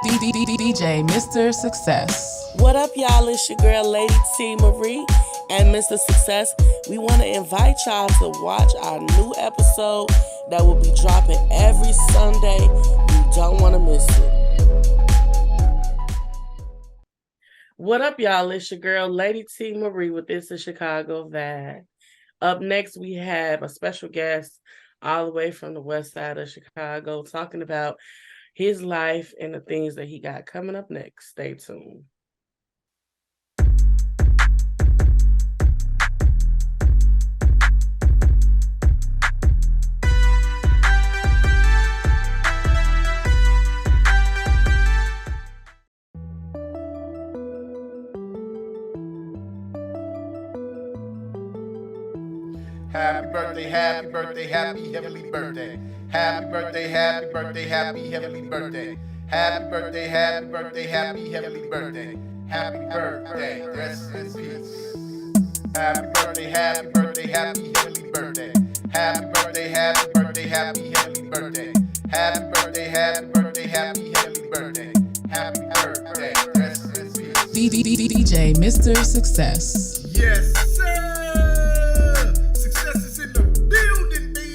DJ Mr. Success. What up, y'all? It's your girl, Lady T Marie, and Mr. Success. We want to invite y'all to watch our new episode that will be dropping every Sunday. You don't want to miss it. What up, y'all? It's your girl, Lady T Marie, with This is Chicago Vibe. Up next, we have a special guest all the way from the west side of Chicago talking about his life and the things that he got coming up next. Stay tuned. Happy birthday, happy birthday, happy heavenly birthday. Happy birthday, happy birthday, happy heavenly birthday. Happy birthday, happy birthday, happy heavenly birthday. Happy birthday, rest in peace. Happy birthday, happy birthday, happy heavenly birthday. Happy birthday, happy birthday, happy heavenly birthday. Happy birthday, happy birthday, happy heavenly birthday. Happy birthday, rest in peace. DJ Mr. Success. Yes, sir. Success is in the building, baby.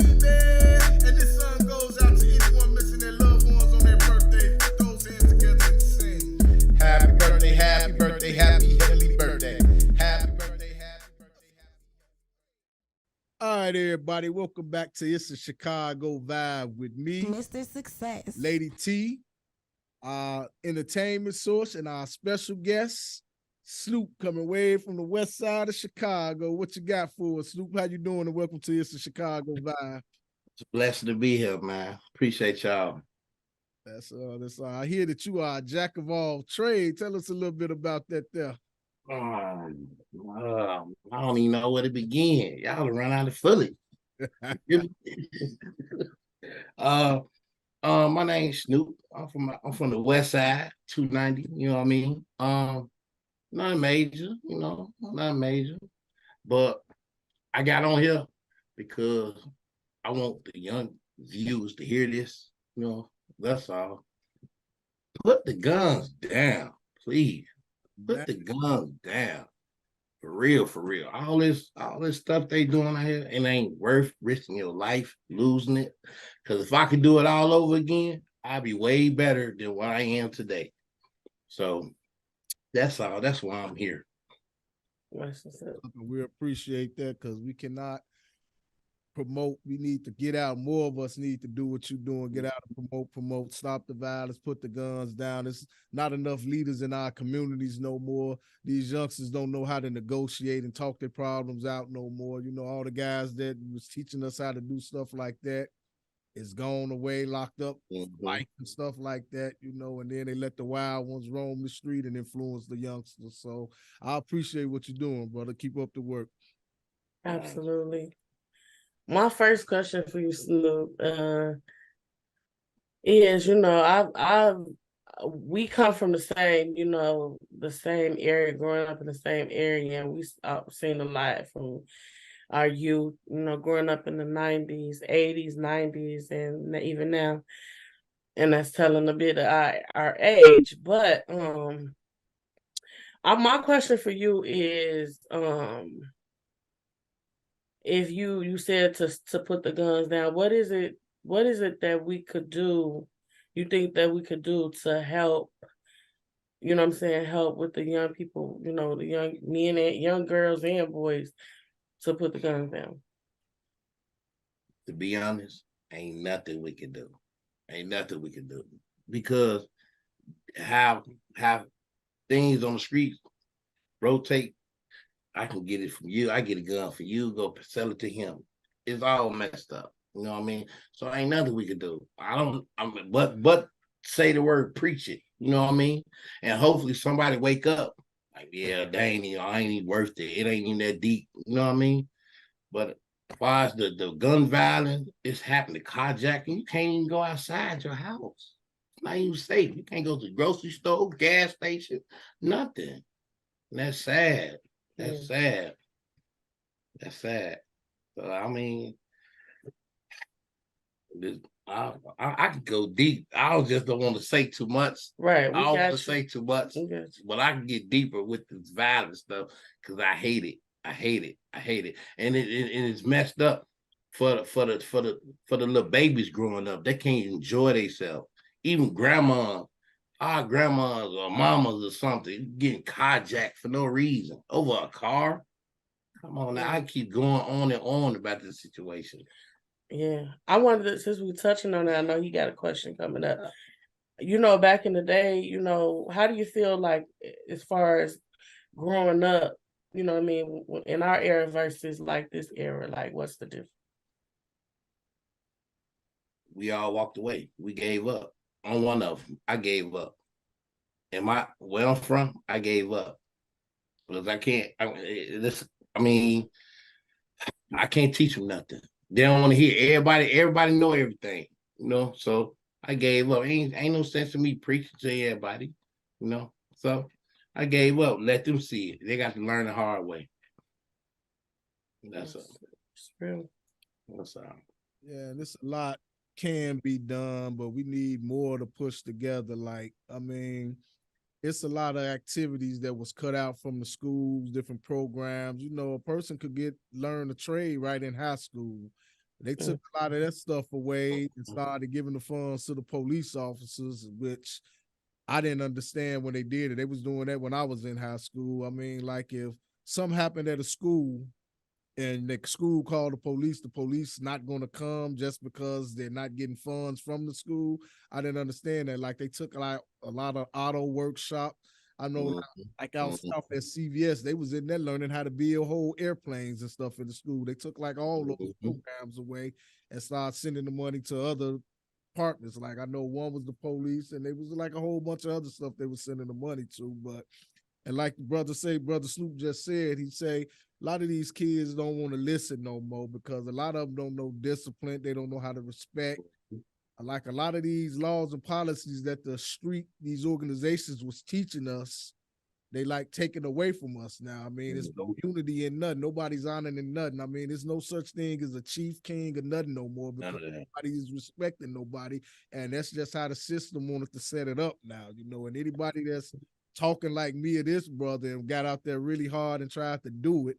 And this song goes out to anyone missing their loved ones on their birthday. Put those hands together and sing. Happy birthday, happy birthday, happy heavenly birthday. Happy birthday, happy birthday, happy. All right, everybody. Welcome back to It's a Chicago Vibe with me, Mr. Success. Lady T, our entertainment source, and our special guest, Snupe, coming way from the west side of Chicago. What you got for us, Snupe? How you doing? And welcome to It's a Chicago Vibe. It's a blessing to be here, man. Appreciate y'all. That's I hear that you are a jack of all trades. Tell us a little bit about that there. I don't even know where to begin. Y'all run out of Philly. My name's Snoop. I'm from the west side, 290, you know what I mean? Not major, not major. But I got on here because I want the young viewers to hear this, that's all. Put the guns down, please. Put the guns down. For real, for real. All this stuff they doing out here, it ain't worth risking your life, losing it. Because if I could do it all over again, I'd be way better than what I am today. So that's all. That's why I'm here. We appreciate that because we cannot promote. We need to get out. More of us need to do what you're doing. Get out and promote, stop the violence, put the guns down. There's not enough leaders in our communities no more. These youngsters don't know how to negotiate and talk their problems out no more. All the guys that was teaching us how to do stuff like that is gone away, locked up, and stuff like that, and then they let the wild ones roam the street and influence the youngsters. So I appreciate what you're doing, brother. Keep up the work. Absolutely. My first question for you, Snoop, is, we come from the same area, growing up in the same area, and we seen a lot from our youth, growing up in the 90s, 80s, 90s, and even now. And that's telling a bit of our age. But my question for you is, if you said to put the guns down, what is it that we could do, you think that we could do to help, help with the young people, the young men and young girls and boys to put the guns down? To be honest, ain't nothing we can do. Ain't nothing we can do. Because how things on the streets rotate, I can get it from you. I get a gun for you, go sell it to him. It's all messed up. You know what I mean? So ain't nothing we can do. But say the word, preach it. You know what I mean? And hopefully somebody wake up. Like, yeah, I ain't even worth it. It ain't even that deep. You know what I mean? But as far as the gun violence, it's happening. Carjacking, you can't even go outside your house. It's not even safe. You can't go to the grocery store, gas station, nothing. And that's sad. That's sad. That's sad. So, I mean, I could go deep. I just don't want to say too much. Right, we I don't want got to you. say too much, We got you. but I can get deeper with this violent stuff because I hate it. I hate it. I hate it, and it's messed up for the little babies growing up. They can't enjoy themselves. Even grandmas, our grandmas or mamas or something getting carjacked for no reason over a car. Come on now, I keep going on and on about this situation. Yeah, I wanted to, since we're touching on it, I know you got a question coming up. You know, back in the day, you know, how do you feel like as far as growing up, you know what I mean, in our era versus like this era, like what's the difference? We all walked away. We gave up on one of them. I gave up. And where I'm from, I gave up because I can't. I mean, I can't teach them nothing. They don't want to hear. Everybody know everything, you know. So I gave up. Ain't no sense in me preaching to everybody, you know. So I gave up. Let them see it. They got to learn the hard way. That's all. It's real. That's all. Yeah, and this a lot can be done, but we need more to push together. Like, I mean, it's a lot of activities that was cut out from the schools, different programs. You know, a person could learn a trade right in high school. They took a lot of that stuff away and started giving the funds to the police officers, which I didn't understand when they did it. They was doing that when I was in high school. I mean, like if something happened at a school and the school called the police not going to come just because they're not getting funds from the school. I didn't understand that. Like they took like a lot of auto workshop. I know like out south at CVS, they was in there learning how to build whole airplanes and stuff in the school. They took like all those programs away and started sending the money to other partners. Like I know one was the police and there was like a whole bunch of other stuff they were sending the money to. But and like the brother Snoop just said, he say a lot of these kids don't want to listen no more because a lot of them don't know discipline. They don't know how to respect. Like a lot of these laws and policies that these organizations was teaching us, they like taking away from us now. I mean, it's no unity in nothing. Nobody's honoring nothing. I mean, there's no such thing as a chief, king, or nothing no more because nobody's respecting nobody. And that's just how the system wanted to set it up now, you know, and anybody that's talking like me or this brother and got out there really hard and tried to do it,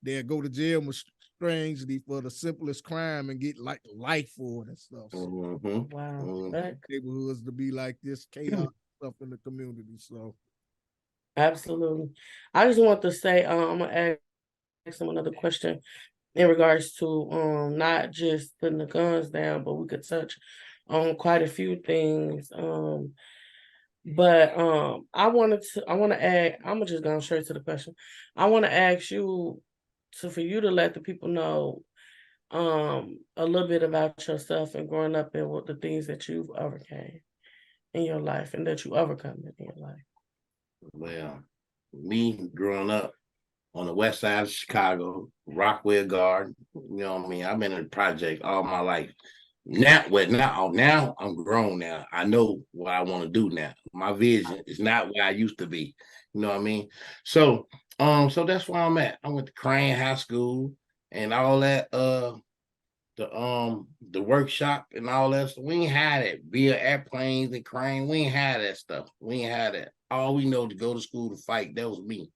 they'll go to jail strangely for the simplest crime and get like life for it and stuff. So, Wow. Neighborhoods to be like this chaos stuff in the community. So Absolutely. I just want to say, I'm gonna ask him another question in regards to not just putting the guns down, but we could touch on quite a few things. But I want to add, I'm just going straight to the question. I want to ask you for you to let the people know a little bit about yourself and growing up and what the things that you've overcame in your life and that you overcome in your life. Well, me growing up on the west side of Chicago, Rockwell Garden, you know what I mean? I've been in the project all my life. Now I'm grown now. I know what I want to do now. My vision is not where I used to be. You know what I mean? So that's where I'm at. I went to Crane High School and all that the workshop and all that stuff. We ain't had it. Via airplanes and Crane. We ain't had that stuff. We ain't had that. All we know to go to school to fight, that was me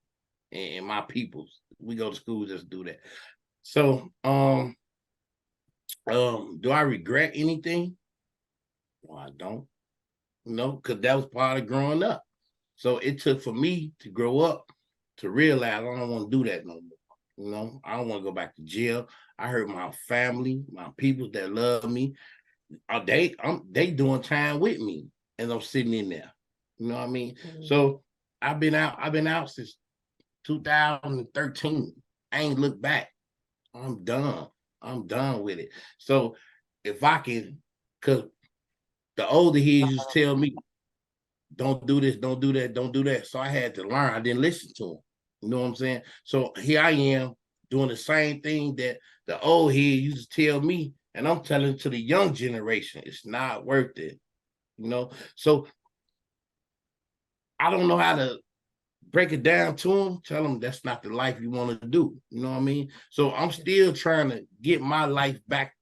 and my peoples. We go to school just to do that. So do I regret anything? Well, I don't. No, because that was part of growing up. So it took for me to grow up to realize I don't want to do that no more. You know, I don't want to go back to jail. I heard my family, my people that love me, they doing time with me, and I'm sitting in there. You know what I mean? So I've been out since 2013. I ain't looked back. I'm done. I'm done with it. So if I can, because the older he used to tell me, don't do this, don't do that, don't do that. So I had to learn. I didn't listen to him. You know what I'm saying? So here I am doing the same thing that the old head used to tell me, and I'm telling to the young generation, it's not worth it. You know? So I don't know how to break it down to them, tell them that's not the life you want to do. You know what I mean? So I'm still trying to get my life back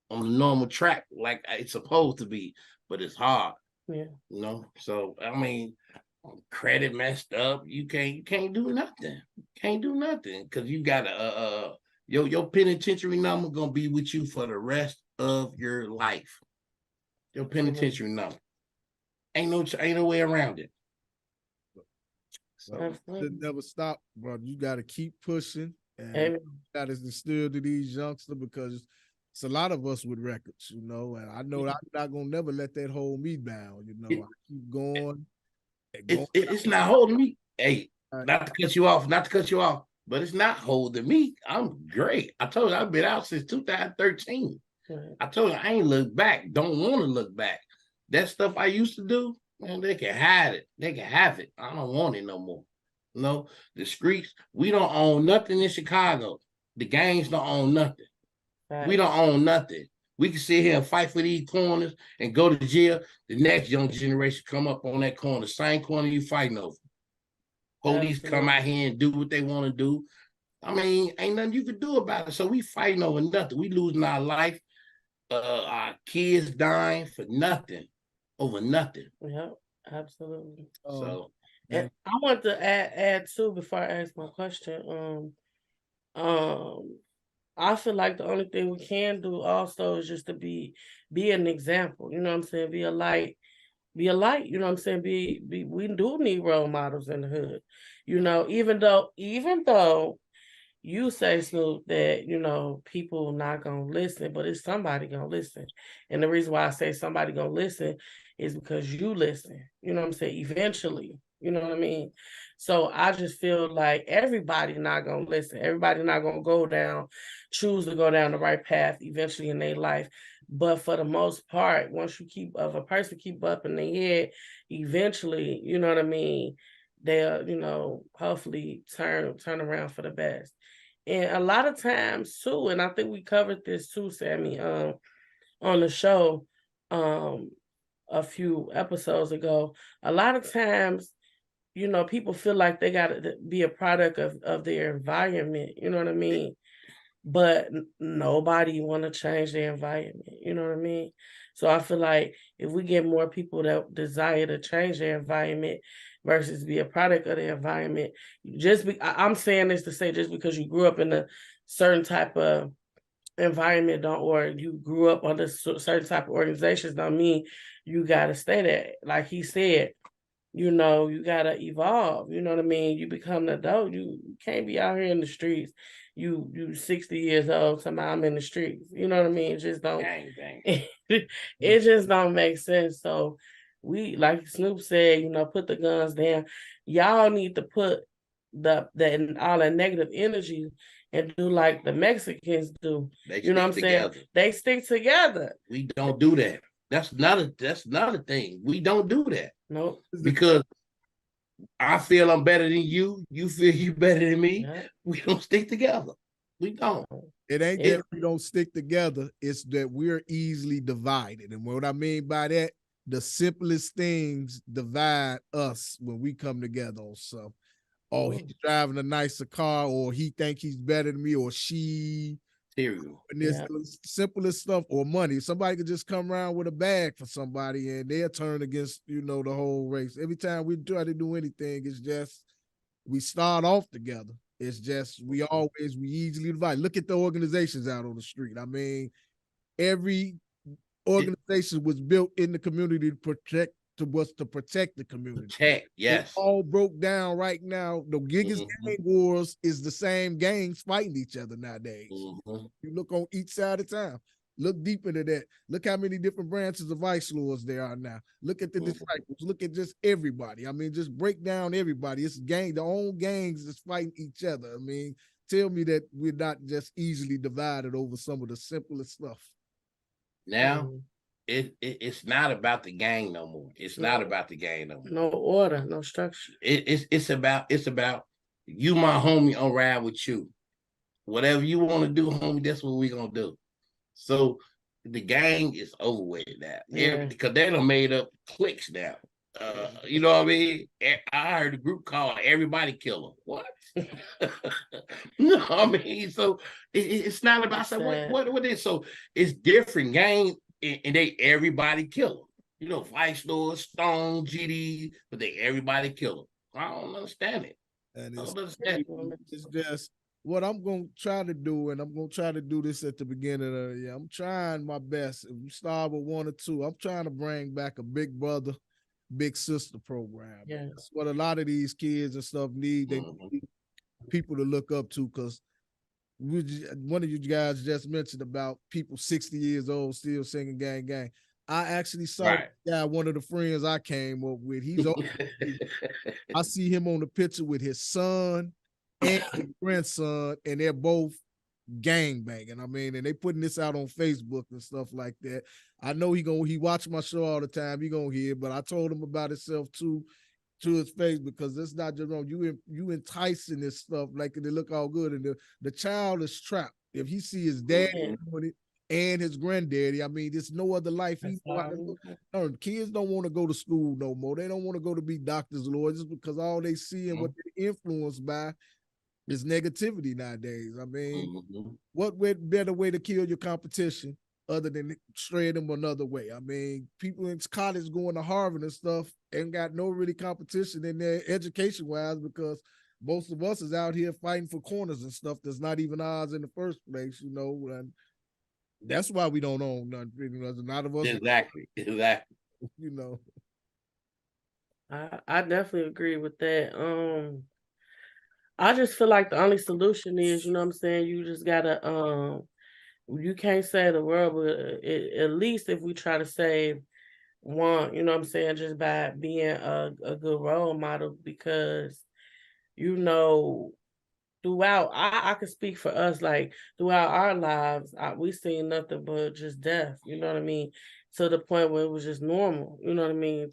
on the normal track like it's supposed to be, but it's hard. Yeah. You know, so I mean, credit messed up. You can't do nothing. Can't do nothing because you got your penitentiary number gonna be with you for the rest of your life. Your penitentiary number ain't no way around it. So it never stop, bro. You got to keep pushing, and Amen. that is instilled to these youngsters because it's a lot of us with records, you know. And I know I'm not gonna never let that hold me down. You know, I keep going. It's not holding me. Hey, not to cut you off, but it's not holding me. I'm great. I told you I've been out since 2013. I told you I ain't looked back. Don't want to look back. That stuff I used to do, man, they can hide it. They can have it. I don't want it no more. You know, the streets, we don't own nothing in Chicago. The gangs don't own nothing. Right. We don't own nothing. We can sit here and fight for these corners and go to jail. The next young generation come up on that corner, same corner you fighting over. Police come out here and do what they want to do. I mean, ain't nothing you can do about it. So we fighting over nothing. We losing our life. Our kids dying for nothing, over nothing. Yeah, absolutely. So, and I want to add too before I ask my question. I feel like the only thing we can do also is just to be an example. You know what I'm saying? Be a light. You know what I'm saying? We do need role models in the hood. You know, even though you say, Snoop, that, you know, people not going to listen, but it's somebody going to listen. And the reason why I say somebody going to listen is because you listen. You know what I'm saying? Eventually. You know what I mean? So I just feel like everybody not going to listen. Everybody not going to choose to go down the right path eventually in their life. But for the most part, once a person keep up in their head, eventually, you know what I mean, they'll, you know, hopefully turn around for the best. And a lot of times too, and I think we covered this too, Sammy, on the show a few episodes ago. A lot of times, you know, people feel like they got to be a product of their environment, you know what I mean? But nobody want to change their environment, you know what I mean? So I feel like if we get more people that desire to change their environment versus be a product of the environment, I'm saying this to say just because you grew up in a certain type of environment or you grew up under certain type of organizations don't mean you got to stay there. Like he said, you know, you got to evolve, you know what I mean? You become an adult, you can't be out here in the streets. You 60 years old, somehow I'm in the streets. You know what I mean? It just don't it just don't make sense. So we, like Snoop said, you know, put the guns down. Y'all need to put all that negative energy and do like the Mexicans do. You know what I'm saying? They stick together. We don't do that. That's not a thing. We don't do that. Nope. Because I feel I'm better than you. You feel you better than me. Yeah. We don't stick together. We don't. It ain't that we don't stick together. It's that we're easily divided. And what I mean by that, the simplest things divide us when we come together on something. Oh, he's driving a nicer car, or he think he's better than me, or she. And it's the simplest stuff, or money. Somebody could just come around with a bag for somebody and they'll turn against, you know, the whole race. Every time we try to do anything, it's just we start off together. It's just we easily divide. Look at the organizations out on the street. I mean, every organization was built in the community to protect the community. Yes. It all broke down right now. The biggest gang wars is the same gangs fighting each other nowadays. You look on each side of town. Look deep into that. Look how many different branches of Vice Lords there are now. Look at the disciples. Look at just everybody. I mean, just break down everybody. It's the own gangs is fighting each other. I mean, tell me that we're not just easily divided over some of the simplest stuff. Now, it's not about the gang no more. It's not about the gang no more. No order, no structure. It's about you, my homie, on ride with you. Whatever you want to do, homie, that's what we're gonna do. So the gang is over with now. Because they done made up cliques now. You know what I mean? I heard a group called Everybody Killer. What? No, I mean, so it's not about so what is so it's different gang and they everybody killer. You know, Vice Lord, Stone, GD, but they everybody killer. I don't understand it. And I don't understand it. it's just what I'm gonna try to do, and I'm gonna try to do this at the beginning of the year. I'm trying my best. If we start with 1 or 2, I'm trying to bring back a big brother, big sister program. Yeah. That's what a lot of these kids and stuff need. They need people to look up to, because one of you guys just mentioned about people 60 years old still singing gang gang. I actually saw one of the friends I came up with. He's old. I see him on the picture with his son and his grandson, and they're both gang banging. I mean, and they putting this out on Facebook and stuff like that. I know he watch my show all the time. He gonna hear, but I told him about himself too, to his face, because it's not just wrong. You enticing this stuff like they look all good, and the child is trapped. If he see his dad doing it and his granddaddy, I mean, there's no other life he learn. Kids don't want to go to school no more. They don't want to go to be doctors, lawyers, because all they see and what they're influenced by is negativity nowadays. I mean, what better way to kill your competition other than straying them another way? I mean, people in college going to Harvard and stuff ain't got no really competition in their education wise, because most of us is out here fighting for corners and stuff that's not even ours in the first place, you know, and that's why we don't own nothing. None of us exactly. You know, I definitely agree with that. I just feel like the only solution is, you know what I'm saying, you just gotta you can't save the world, but at least if we try to save one, you know what I'm saying, just by being a good role model, because you know, throughout, I could speak for us, like throughout our lives, we seen nothing but just death, you know what I mean, to the point where it was just normal, you know what I mean,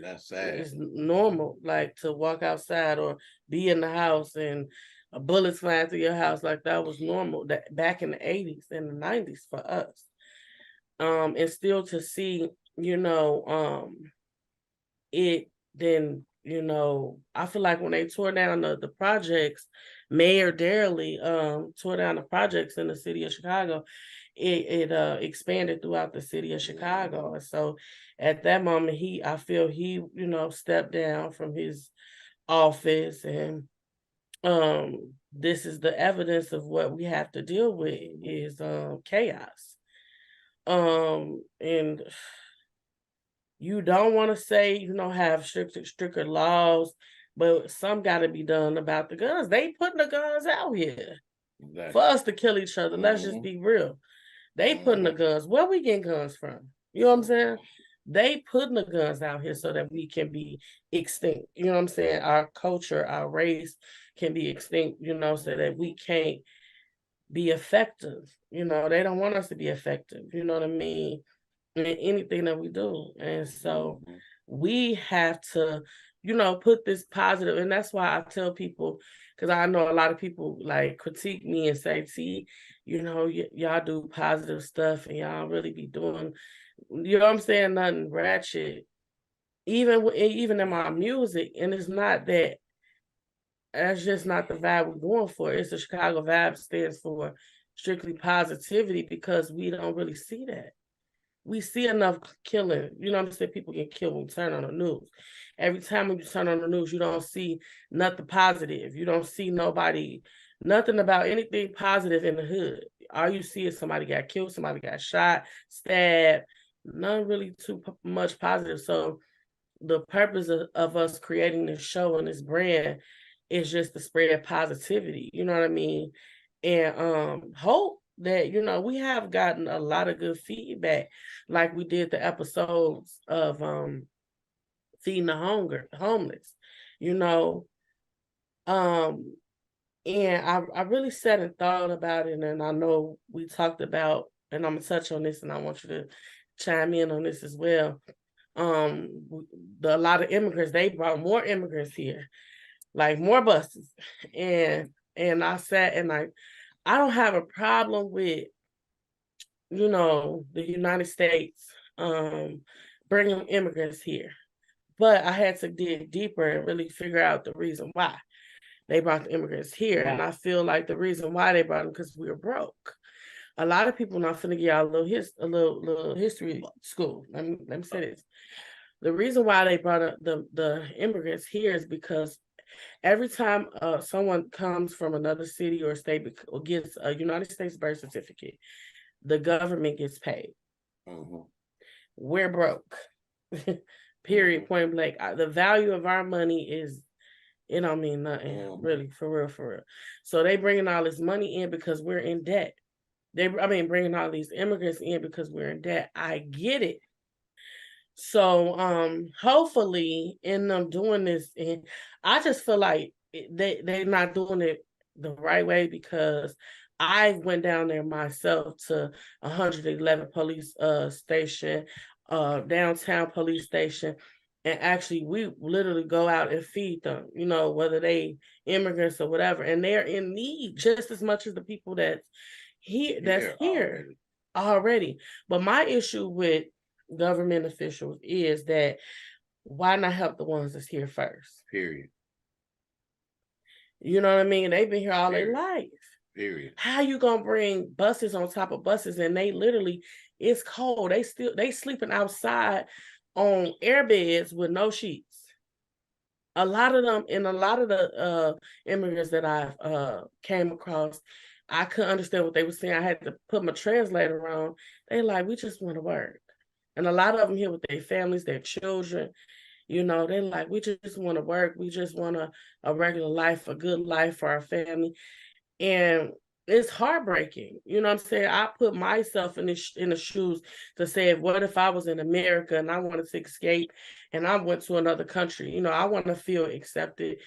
that's sad. It's normal, like to walk outside or be in the house and a bullet flying through your house, like that was normal that back in the 80s and the 90s for us. And still to see, you know, it then, you know, I feel like when they tore down the projects, Mayor Darley tore down the projects in the city of Chicago, it expanded throughout the city of Chicago. And so at that moment, I feel he, you know, stepped down from his office, and this is the evidence of what we have to deal with is chaos. And you don't want to say, you know, have stricter laws, but some got to be done about the guns. They putting the guns out here for us to kill each other. Let's just be real. They putting the guns. Where we getting guns from? You know what I'm saying? They putting the guns out here so that we can be extinct. You know what I'm saying? Our culture, our race can be extinct, you know, so that we can't be effective. You know, they don't want us to be effective. You know what I mean? In anything that we do. And so we have to, you know, put this positive, and that's why I tell people, because I know a lot of people like critique me and say, see, you know, y'all do positive stuff and y'all really be doing, you know what I'm saying, nothing ratchet, even in my music. And it's not that, that's just not the vibe we're going for. It's the Chicago vibe, stands for strictly positivity, because we don't really see that. We see enough killing. You know what I'm saying? People get killed when you turn on the news. Every time when you turn on the news, you don't see nothing positive. You don't see nothing about anything positive in the hood. All you see is somebody got killed, somebody got shot, stabbed. None really too much positive. So the purpose of us creating this show and this brand is just to spread positivity. You know what I mean? And hope that, you know, we have gotten a lot of good feedback, like we did the episodes of feeding the homeless, you know. And I really sat and thought about it, and I know we talked about, and I'm gonna touch on this, and I want you to chime in on this as well. A lot of immigrants, they brought more immigrants here, like more buses, and I sat and I don't have a problem with, you know, the United States bringing immigrants here, But I had to dig deeper and really figure out the reason why they brought the immigrants here. And I feel like the reason why they brought them because we were broke. A lot of people not finna give y'all a little history school. Let me say this. The reason why they brought up the immigrants here is because every time someone comes from another city or state or gets a United States birth certificate, the government gets paid. We're broke. Period. Point blank. The value of our money is, it don't mean nothing, really, for real, for real. So they bringing all this money in because we're in debt. Bringing all these immigrants in because we're in debt. I get it. So hopefully in them doing this, and I just feel like they're not doing it the right way, because I went down there myself to 111 police station, downtown police station, and actually we literally go out and feed them, whether they immigrants or whatever, and they're in need just as much as the people that's here already. But my issue with government officials is that why not help the ones that's here first? Period. You know what I mean? They've been here all their life. Period. How you gonna bring buses on top of buses, and they literally, it's cold. They sleeping outside on air beds with no sheets. A lot of them, and a lot of the immigrants that I've came across, I couldn't understand what they were saying. I had to put my translator on. They like, we just want to work. And a lot of them here with their families, their children, they're like, we just want to work. We just want a regular life, a good life for our family. And it's heartbreaking. You know what I'm saying? I put myself in the shoes to say, what if I was in America and I wanted to escape and I went to another country? I want to feel accepted,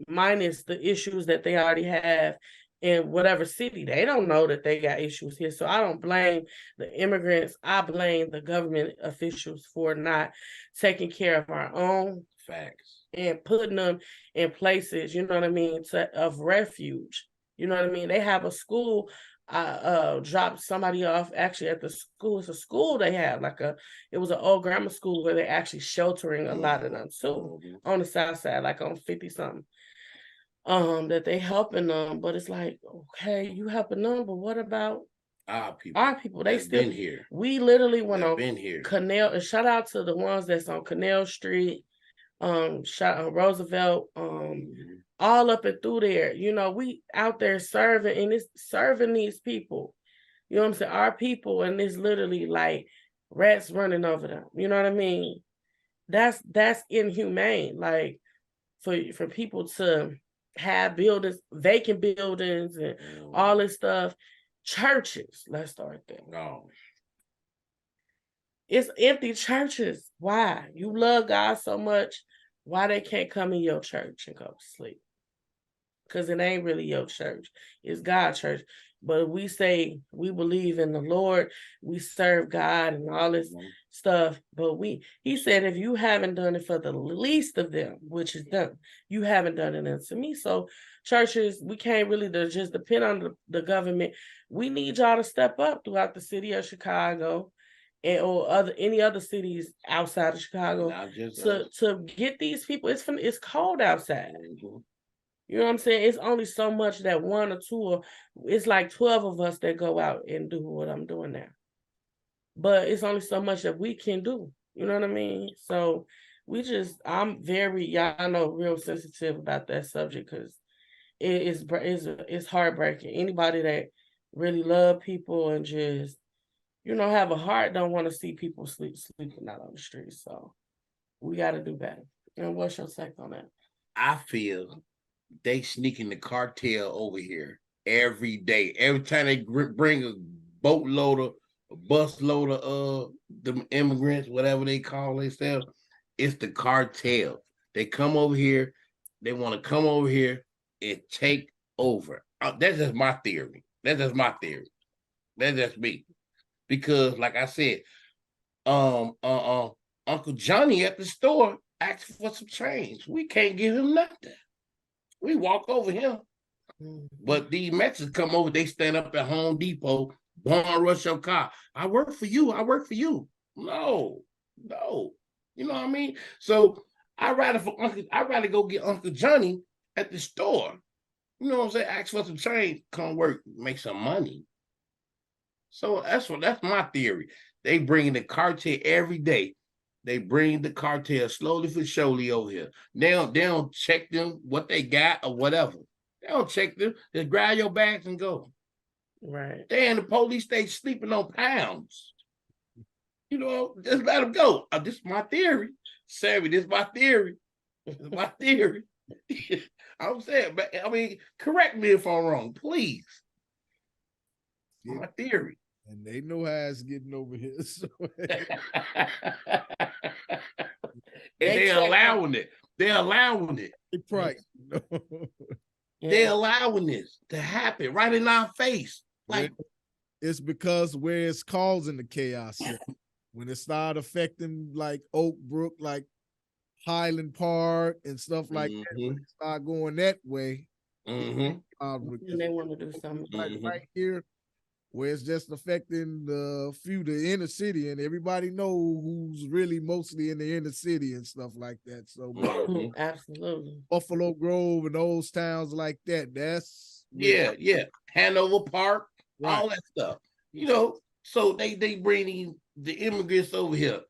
minus the issues that they already have in whatever city. They don't know that they got issues here. So I don't blame the immigrants. I blame the government officials for not taking care of our own facts and putting them in places, you know what I mean, of refuge. You know what I mean? They have a school. I dropped somebody off actually at the school. It's a school they have, it was an old grammar school where they're actually sheltering a lot of them too, on the south side, like on 50 something. That they helping them, but it's like, okay, you helping them, but what about our people? They still been here. We literally went on been here. Canal, and shout out to the ones that's on Canal Street, Roosevelt, all up and through there. We out there serving, and it's serving these people. You know what I'm saying? Our people, and it's literally like rats running over them. You know what I mean? That's inhumane. Like for people to have buildings, vacant buildings, and all this stuff. Churches, let's start there. No. It's empty churches. Why? You love God so much, why they can't come in your church and go to sleep? Because it ain't really your church. It's God's church. But we say we believe in the Lord, we serve God and all this stuff. But he said, if you haven't done it for the least of them, which is them, you haven't done it unto me. So churches, we can't really just depend on the government. We need y'all to step up throughout the city of Chicago or any other cities outside of Chicago to get these people. It's cold outside. You know what I'm saying? It's only so much that one or two, or it's like 12 of us that go out and do what I'm doing now. But it's only so much that we can do. You know what I mean? So I'm very, y'all know, real sensitive about that subject, because it's heartbreaking. Anybody that really love people and just, have a heart, don't want to see people sleeping out on the streets. So we got to do better. And what's your take on that? I feel they sneaking the cartel over here every day. Every time they bring a boatload of a busload of the immigrants, whatever they call themselves, it's the cartel. They come over here. They want to come over here and take over. That's just my theory. That's just me. Because, like I said, Uncle Johnny at the store asked for some change. We can't give him nothing. We walk over him. But these Mexicans come over, they stand up at Home Depot, bomb rush your car. I work for you. No. You know what I mean? So I'd rather go get Uncle Johnny at the store. You know what I'm saying? Ask for some change, come work, make some money. So that's my theory. They bring the cartel every day. They bring the cartel slowly for surely over here. They don't check them what they got or whatever. They don't check them. Just grab your bags and go. Right. They in the police station sleeping on pounds. You know, just let them go. This is my theory. Sammy, this is my theory. This is my theory. I'm saying, but I mean, correct me if I'm wrong, please. Yeah. My theory. And they know how it's getting over here. So. And they're allowing it. They're allowing it. Right. They're allowing this to happen right in our face. Like, it's because where it's causing the chaos. When it started affecting like Oak Brook, like Highland Park and stuff like that, when it start going that way, and they want to do something like right here, where it's just affecting the inner city, and everybody know who's really mostly in the inner city and stuff like that. So absolutely, Buffalo Grove and those towns like that. That's Hanover Park, right. All that stuff. You know, so they bring the immigrants over here.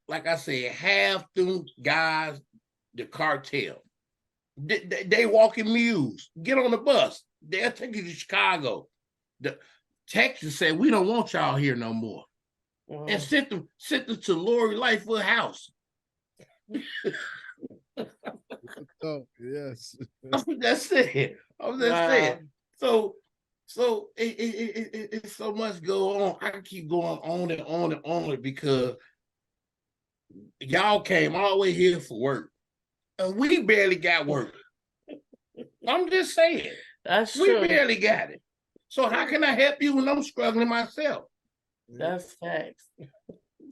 Like I said, half them guys, the cartel. They walking mules. Get on the bus. They'll take you to Chicago. Texas said, we don't want y'all here no more. And sent them to Lori Lightfoot house. Oh, yes. I'm just saying. So it's so much go on. I can keep going on and on and on because y'all came all the way here for work. And we barely got work. I'm just saying. That's true. We barely got it. So how can I help you when I'm struggling myself? That's facts.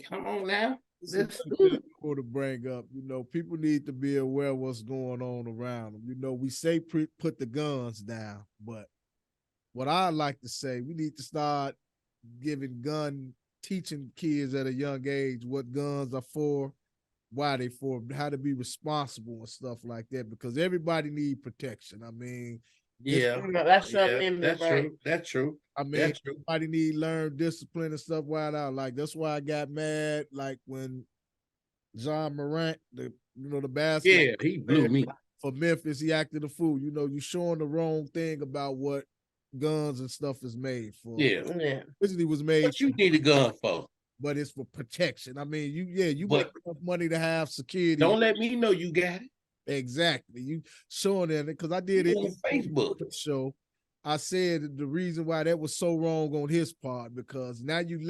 Come on now. This is cool to bring up. You know, people need to be aware of what's going on around them. You know, we say put the guns down, but what I like to say, we need to start teaching kids at a young age what guns are for, why they for, how to be responsible and stuff like that, because everybody needs protection. I mean, that's true. That's true. I mean, everybody need to learn discipline and stuff right out. Like, that's why I got mad, like when John Morant, the basketball, he blew me for Memphis, he acted a fool. You know, you showing the wrong thing about what guns and stuff is made for. Originally was made. What you need a gun for? But it's for protection. I mean, you make enough money to have security. Don't let me know you got it. Exactly. You showing it because I did it on Facebook show. I said the reason why that was so wrong on his part, because now you're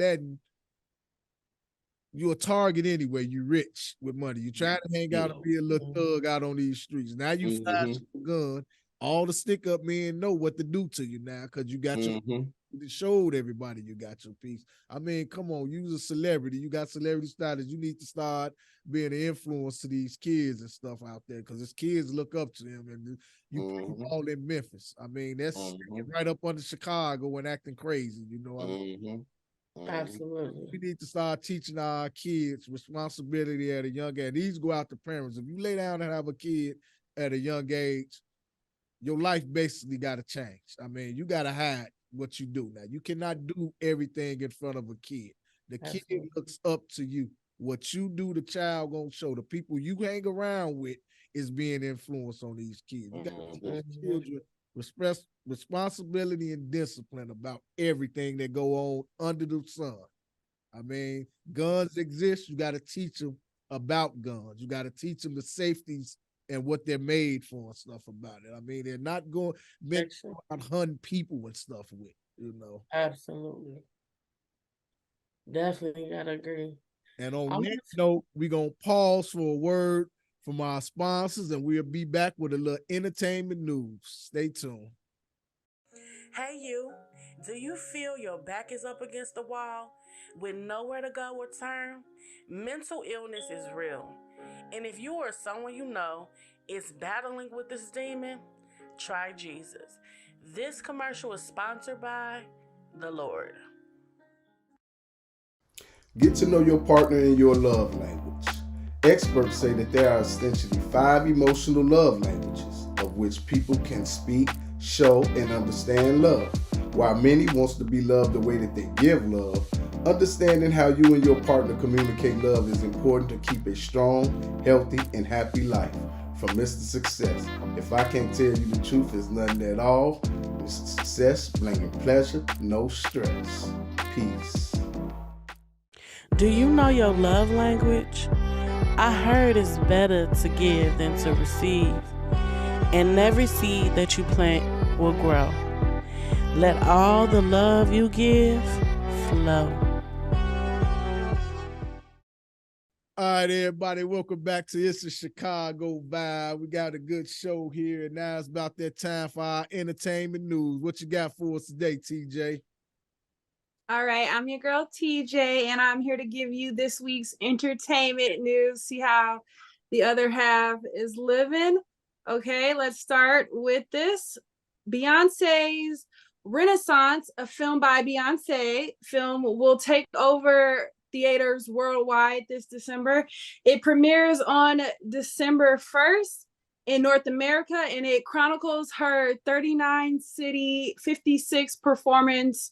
a target anyway. You rich with money. You trying to hang out and be a little thug out on these streets. Now you flash a gun. All the stick up men know what to do to you now because you got your showed everybody you got your piece. I mean, come on, you was a celebrity. You got celebrity status. You need to start being an influence to these kids and stuff out there because his kids look up to them. And you all in Memphis. I mean, that's right up under Chicago and acting crazy. You know what I mean? Absolutely. We need to start teaching our kids responsibility at a young age. These go out to parents. If you lay down and have a kid at a young age, your life basically got to change. I mean, you got to hide what you do now. You cannot do everything in front of a kid. The kid looks up to you. What you do, the child gonna show. The people you hang around with is being influenced on these kids. You got to teach children responsibility and discipline about everything that go on under the sun. I mean, guns exist. You got to teach them about guns. You got to teach them the safeties and what they're made for and stuff about it. I mean, they're not meant to hunt people and stuff with, you know. Absolutely. Definitely gotta agree. And on that note, we're going to pause for a word from our sponsors, and we'll be back with a little entertainment news. Stay tuned. Hey, you. Do you feel your back is up against the wall with nowhere to go or turn? Mental illness is real. And if you or someone you know is battling with this demon, try Jesus. This commercial is sponsored by the Lord. Get to know your partner in your love language. Experts say that there are essentially 5 emotional love languages, of which people can speak, show, and understand love. While many wants to be loved the way that they give love, understanding how you and your partner communicate love is important to keep a strong, healthy, and happy life. From Mr. Success, if I can't tell you the truth, it's nothing at all. Mr. Success, bringing pleasure, no stress. Peace. Do you know your love language? I heard it's better to give than to receive. And every seed that you plant will grow. Let all the love you give flow. All right, everybody, welcome back to It's a Chicago Vibe. We got a good show here, and now it's about that time for our entertainment news. What you got for us today, TJ? All right, I'm your girl TJ, and I'm here to give you this week's entertainment news. See how the other half is living. Okay, let's start with this. Beyonce's Renaissance, a film by Beyonce, film will take over theaters worldwide this December. It premieres on December 1st in North America, and it chronicles her 39-city, 56 performance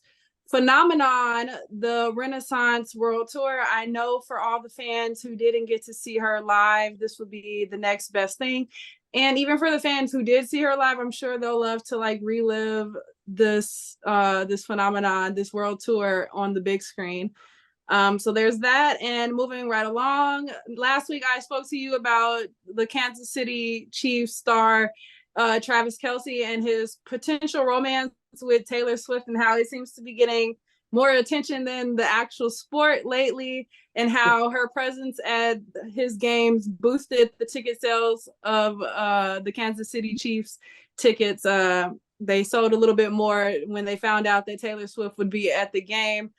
phenomenon, the Renaissance World Tour. I know for all the fans who didn't get to see her live, this would be the next best thing. And even for the fans who did see her live, I'm sure they'll love to like relive this phenomenon, this world tour on the big screen. So there's that. And moving right along, last week I spoke to you about the Kansas City Chiefs star Travis Kelce and his potential romance with Taylor Swift, and how it seems to be getting more attention than the actual sport lately, and how her presence at his games boosted the ticket sales of the Kansas City Chiefs tickets. They sold a little bit more when they found out that Taylor Swift would be at the game.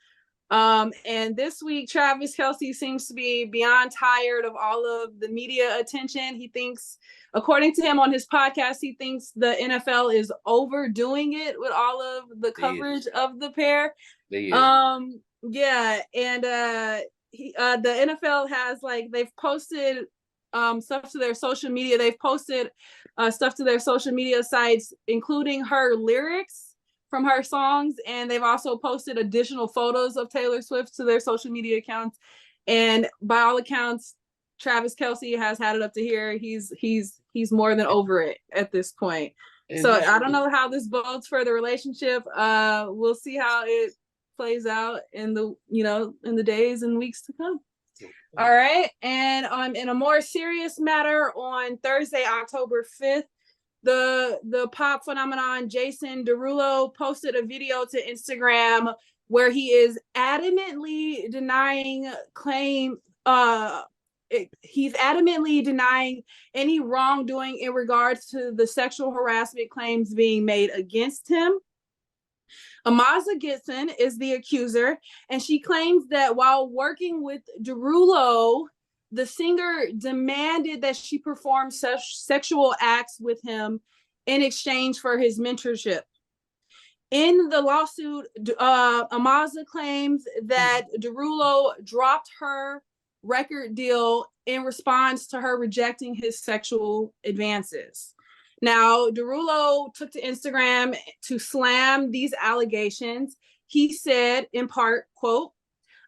And this week, Travis Kelce seems to be beyond tired of all of the media attention. He thinks, according to him on his podcast, he thinks the NFL is overdoing it with all of the coverage of the pair. Yeah, and the NFL has they've posted stuff to their social media. They've posted stuff to their social media sites, including her lyrics from her songs, and they've also posted additional photos of Taylor Swift to their social media accounts. And by all accounts, Travis Kelce has had it up to here. He's more than over it at this point. And so I don't know how this bodes for the relationship. We'll see how it plays out in the days and weeks to come. All right, and in a more serious matter, on Thursday, October 5th, the pop phenomenon Jason Derulo posted a video to Instagram where he is adamantly denying any wrongdoing in regards to the sexual harassment claims being made against him. Amaza Gibson is the accuser, and she claims that while working with Derulo, the singer demanded that she perform sexual acts with him in exchange for his mentorship. In the lawsuit, Amaza claims that Derulo dropped her record deal in response to her rejecting his sexual advances. Now, Derulo took to Instagram to slam these allegations. He said, in part, quote,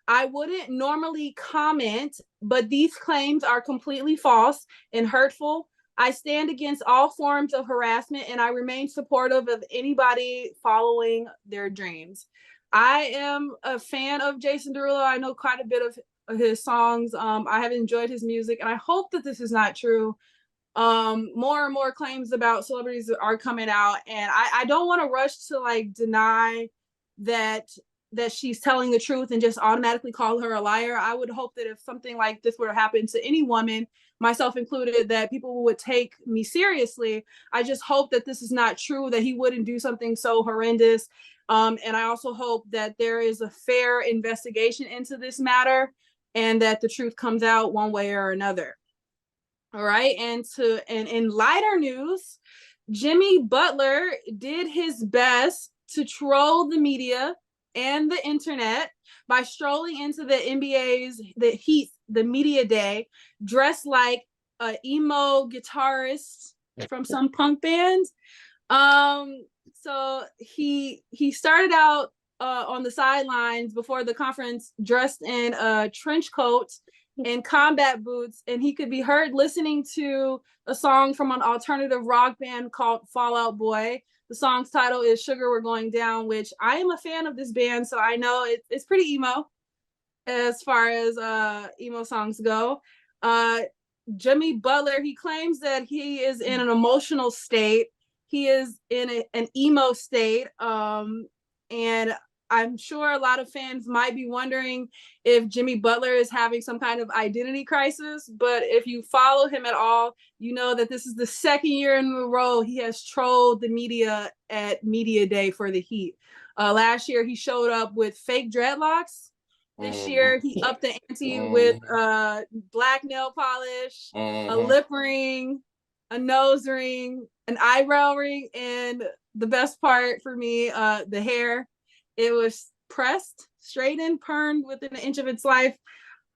"I wouldn't normally comment, but these claims are completely false and hurtful. I stand against all forms of harassment, and I remain supportive of anybody following their dreams." I am a fan of Jason Derulo. I know quite a bit of his songs. I have enjoyed his music, and I hope that this is not true. More and more claims about celebrities are coming out, and I don't want to rush to deny that she's telling the truth and just automatically call her a liar. I would hope that if something like this were to happen to any woman, myself included, that people would take me seriously. I just hope that this is not true, that he wouldn't do something so horrendous. And I also hope that there is a fair investigation into this matter and that the truth comes out one way or another. All right. And in lighter news, Jimmy Butler did his best to troll the media and the internet by strolling into the the media day dressed like a emo guitarist from some punk band. So he started out on the sidelines before the conference dressed in a trench coat and combat boots, and he could be heard listening to a song from an alternative rock band called Fall Out Boy. The song's title is Sugar We're Going Down, which I am a fan of this band, so I know it's pretty emo as far as emo songs go. Jimmy Butler, he claims that he is in an emotional state. He is in an emo state. And I'm sure a lot of fans might be wondering if Jimmy Butler is having some kind of identity crisis. But if you follow him at all, you know that this is the second year in a row he has trolled the media at Media Day for the Heat. Last year, he showed up with fake dreadlocks. This year, he upped the ante with black nail polish, a lip ring, a nose ring, an eyebrow ring, and the best part for me, the hair. It was pressed, straightened, permed within an inch of its life.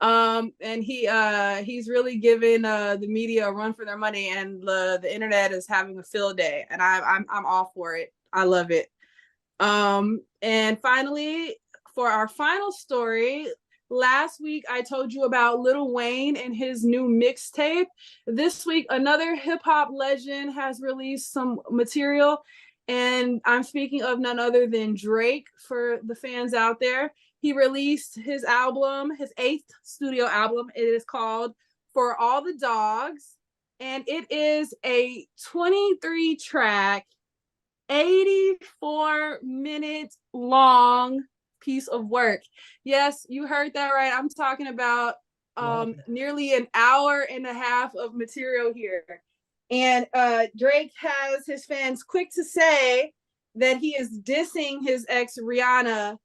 And he's really given the media a run for their money, and the internet is having a field day, and I'm all for it. I love it. And finally, for our final story, last week I told you about Lil Wayne and his new mixtape. This week, another hip hop legend has released some material, and I'm speaking of none other than Drake for the fans out there. He released his album, his 8th studio album. It is called For All the Dogs, and it is a 23-track, 84-minute long piece of work. Yes, you heard that right. I'm talking about nearly an hour and a half of material here. And Drake has his fans quick to say that he is dissing his ex Rihanna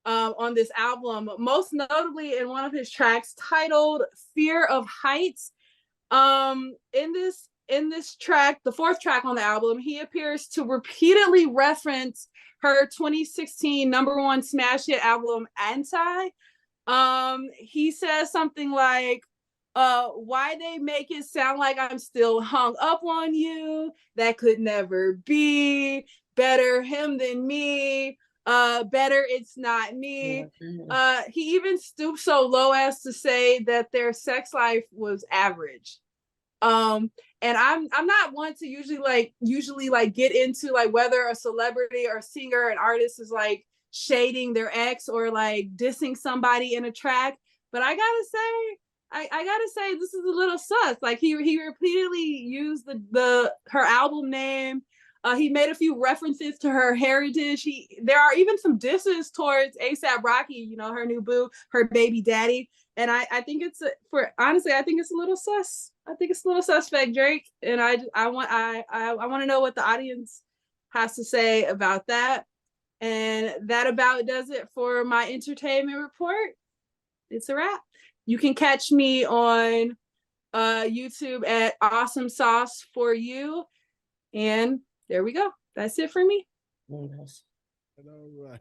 on this album, most notably in one of his tracks titled Fear of Heights. In this track, the 4th track on the album, he appears to repeatedly reference her 2016 #1 smash hit album Anti. He says something like, why they make it sound like I'm still hung up on you, that could never be, better him than me, better it's not me. He even stooped so low as to say that their sex life was average. And I'm not one to usually get into like whether a celebrity or singer and artist is like shading their ex or like dissing somebody in a track, but I gotta say this is a little sus. Like he repeatedly used her album name. He made a few references to her heritage. There are even some disses towards A$AP Rocky, her new boo, her baby daddy. And I think I think it's a little sus. I think it's a little suspect, Drake. And I want to know what the audience has to say about that. And that about does it for my entertainment report. It's a wrap. You can catch me on YouTube at Awesome Sauce for You. And there we go. That's it for me. All right.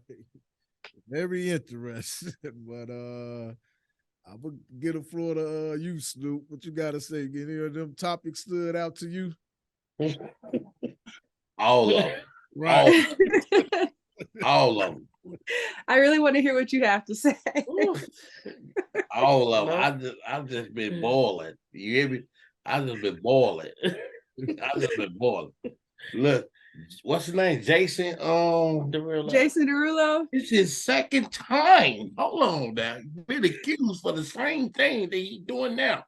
Very interesting. But I'm gonna get a floor to you, Snoop. What you gotta say? Any of them topics stood out to you? All of them. Right. All of them. I really want to hear what you have to say. All of them. I've just been boiling. You hear me? I've just been boiling. I've just been boiling. Look, what's his name? Jason Derulo. Jason Derulo. It's his second time. Hold on now. Been accused for the same thing that he's doing now.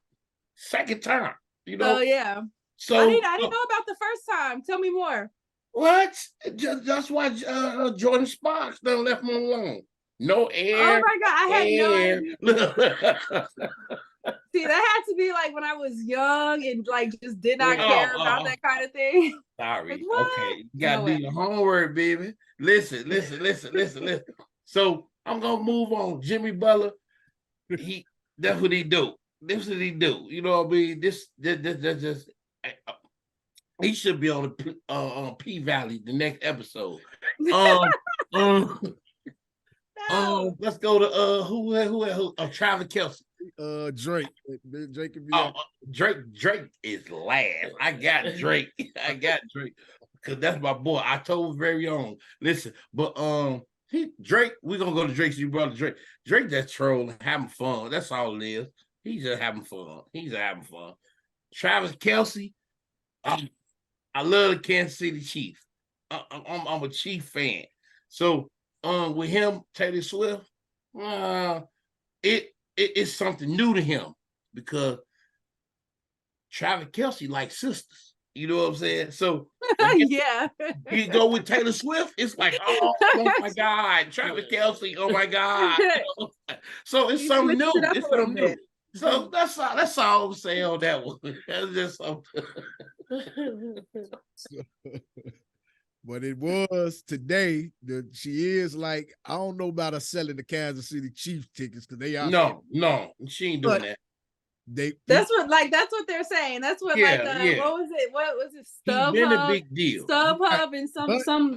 Second time. Oh yeah. So I didn't know about the first time. Tell me more. What? That's why Jordan Sparks done left him alone. No air. Oh my God, I had no idea. See, that had to be like when I was young and like just did not care about that kind of thing. Sorry. Like, okay. You gotta do your homework, baby. Listen. So I'm gonna move on. Jimmy Butler, that's what he do. This is what he do. You know what I mean? This just he should be on P Valley the next episode. Let's go to who Travis Kelce. Drake. Drake can be Drake is last. I got Drake. I got Drake because that's my boy. I told very own. Listen, but Drake, we're gonna go to Drake's you brother Drake. Drake just trolling, having fun. That's all it is. He's just having fun. He's just having fun. Travis Kelce, I love the Kansas City Chiefs. I'm a Chief fan. So with him, Taylor Swift, it's something new to him because Travis Kelce likes sisters. You know what I'm saying? So yeah, you go with Taylor Swift, it's like, oh my God, Travis Kelce, oh my God. So it's something new. It's something new. So that's all I'm saying on that one. That's just something. But it was today that she is like, I don't know about her selling the Kansas City Chiefs tickets because they are no, she ain't doing that. That's what they're saying. That's what what was it? What was it? StubHub, been a big deal. StubHub and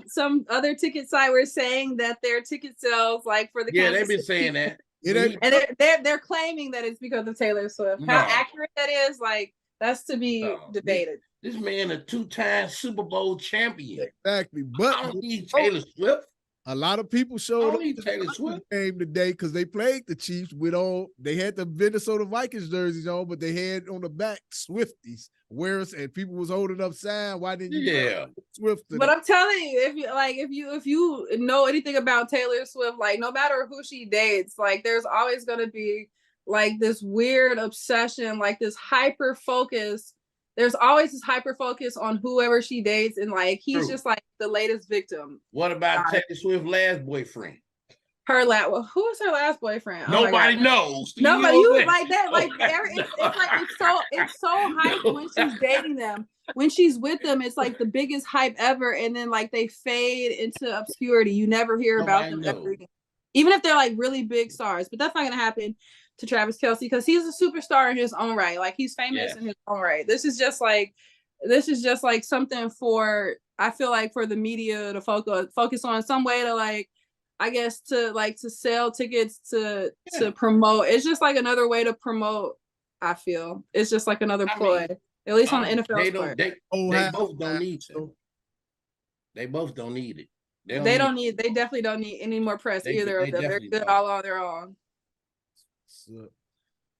some other ticket site were saying that their ticket sales for the they've been saying that. And they're claiming that it's because of Taylor Swift. How accurate that is, that's to be debated. This man a 2-time Super Bowl champion. Exactly. But I don't need Taylor Swift. A lot of people showed up to Taylor Swift game today because they played the Chiefs with they had the Minnesota Vikings jerseys on, but they had on the back Swifties. And people was holding up sign. Why didn't you Swift? But I'm telling you, if you know anything about Taylor Swift, no matter who she dates, there's always gonna be this weird obsession, this hyper focus. There's always this hyper focus on whoever she dates, and he's just the latest victim. What about Taylor Swift's last boyfriend? Who was her last boyfriend? Nobody knows. Nobody. You was like that. It's so hype when she's dating them. When she's with them, it's the biggest hype ever, and then they fade into obscurity. You never hear about them ever again. Even if they're really big stars, but that's not gonna happen to Travis Kelce because he's a superstar in his own right. He's famous in his own right. This is just something for, I feel for the media to focus on, some way to I guess to sell tickets to promote. It's just another way to promote. I feel it's just another ploy, at least on the NFL. They both don't need to. They both don't need it. They definitely don't need any more press, either of them. They're good all on their own. So,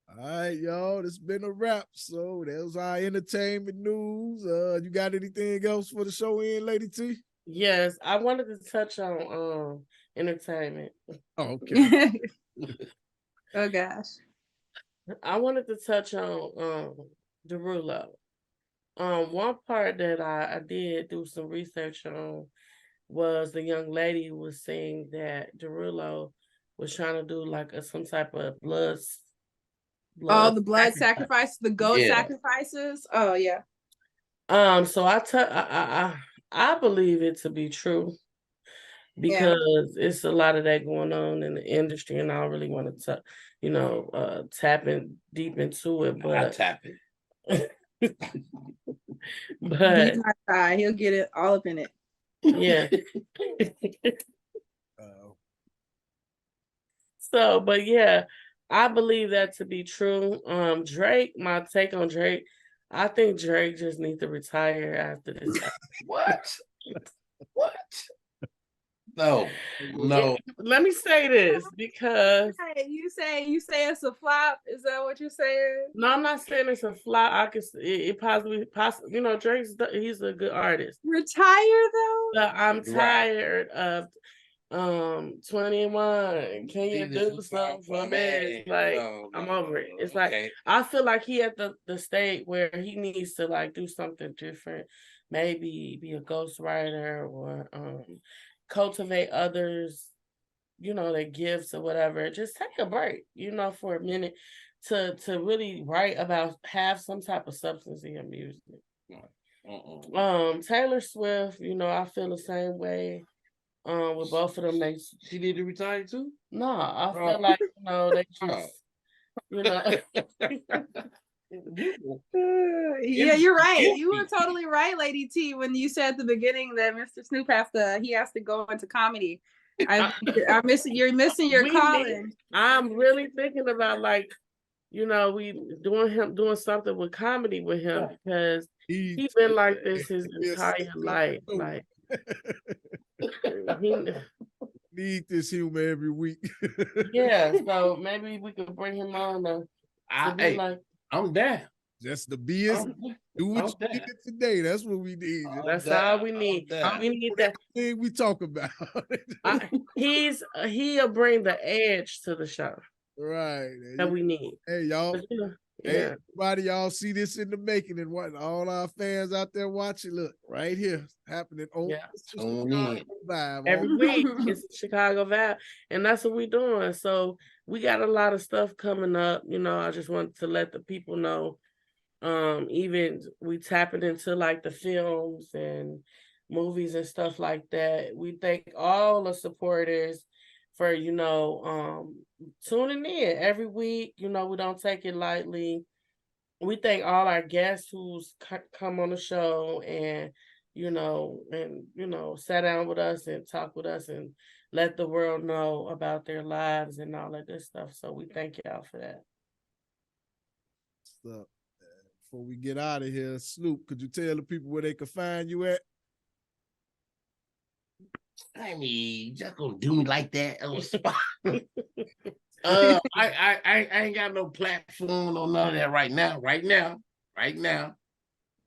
all right, y'all, it's been a wrap. So that was our entertainment news. You got anything else for the show in, Lady T? Yes, I wanted to touch on entertainment. Oh, okay. Oh gosh. I wanted to touch on Derulo. One part that I did do some research on was the young lady was saying that Derulo was trying to do some type of blood. Oh, the blood sacrifice, the goat sacrifices. Oh yeah. So I believe it to be true because it's a lot of that going on in the industry, and I don't really want to tap in deep into it. But I tap it. But he'll get it all up in it. Yeah. So, but yeah, I believe that to be true. Drake, my take on Drake, I think Drake just needs to retire after this. What? No. Let me say this because you say it's a flop. Is that what you're saying? No, I'm not saying it's a flop. I can it possibly Drake's he's a good artist. Retire though. But I'm tired of 21. Can you do something for me? I'm over it. It's I feel like he at the state where he needs to do something different. Maybe be a ghostwriter or cultivate others, their gifts or whatever. Just take a break, for a minute to really write about, have some type of substance in your music. Taylor Swift, I feel the same way. With both of them, she need to retire too? No, I feel like they just yeah, you're right. You were totally right, Lady T, when you said at the beginning that Mr. Snoop has to go into comedy. You're missing your calling. I'm really thinking about we doing something with comedy with him because he's been like this his entire life. Like he, need this humor every week. yeah, so maybe we could bring him on to be hey, like. I'm down. Just the BS. Do what you did today. That's what we need. That's all we need. We need that thing we talk about. He'll bring the edge to the show. Right. That we need. Hey, y'all. Yeah. Hey, everybody, y'all see this in the making, and what all our fans out there watching, look right here, happening on Chicago Vibe. Every week. It's Chicago Vibe, and that's what we're doing. So we got a lot of stuff coming up. I just wanted to let the people know. Even we tapping into like the films and movies and stuff like that. We thank all the supporters for tuning in every week. We don't take it lightly. We thank all our guests who's come on the show and sat down with us and talk with us and let the world know about their lives and all that good stuff. So we thank y'all for that. So, before we get out of here, Snoop, could you tell the people where they can find you at? I mean, just gonna do me like that on the spot. I ain't got no platform or none of that right now.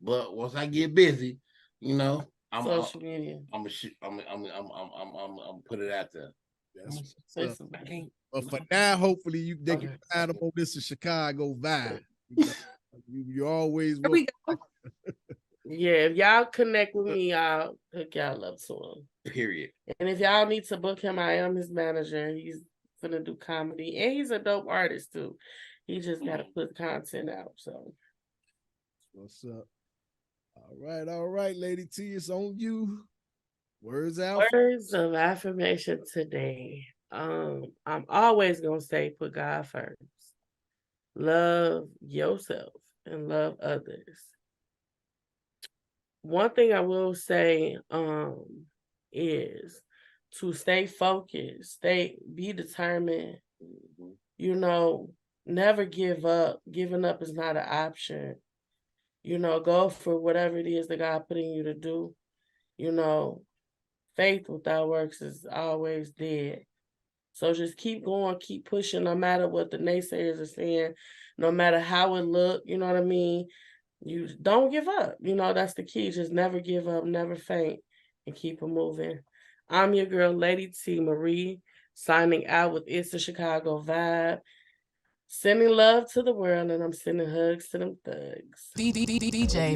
But once I get busy, I'm social media. I'm put it out there. But for now, hopefully they can find them on this Chicago Vibe. You always Yeah, if y'all connect with me, I'll hook y'all up to him. Period. And if y'all need to book him, I am his manager. He's gonna do comedy, and he's a dope artist too. He just gotta put content out. So what's up? All right, Lady T, it's on you. Words of affirmation today. I'm always gonna say put God first. Love yourself and love others. One thing I will say is to stay focused, be determined, never give up. Giving up is not an option. Go for whatever it is that God put in you to do. Faith without works is always dead. So just keep going, keep pushing, no matter what the naysayers are saying, no matter how it look, you know what I mean? You don't give up. That's the key. Just never give up, never faint, and keep it moving. I'm your girl, Lady T Marie, signing out with It's a Chicago Vibe. Sending love to the world, and I'm sending hugs to them thugs. DJ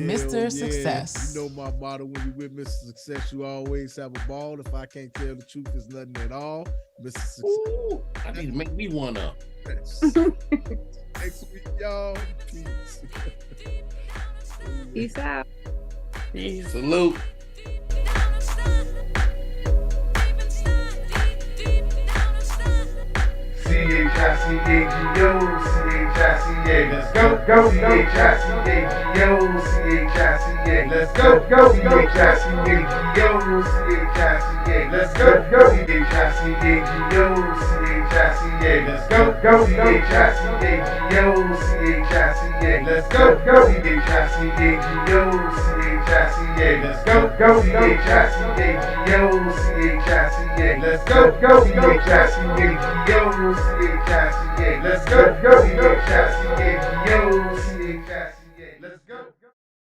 Mr. Success. You know my motto, when you with Mr. Success, you always have a ball. If I can't tell the truth, it's nothing at all. Mr. Success. Ooh, I need to make me one up. Next week, y'all. Peace. Peace out. Peace. Salute. C-H-I-C-A-G-O, C-H-I-C-A, let's go, go, C-H-I-C-A-G-O, C-H-I-C-A, let's go, go, C-H-I-C-A-G-O, C-H-I-C-A, let's go, go, C-H-I-C-A-G-O, C-H-I-C-A, let's go, go, C-H-I-C-A-G-O, C-H-I-C-A, let's go, go, C-H-I-C-A-G-O, C-H-I-C-A, let's go, go, C-H-I-C-A-G-O, C-H-I-C-A, let's go, go, C-H-I-C-A-G-O, C-H-I-C-A, let's go, go, C-H-I-C-A-G-O,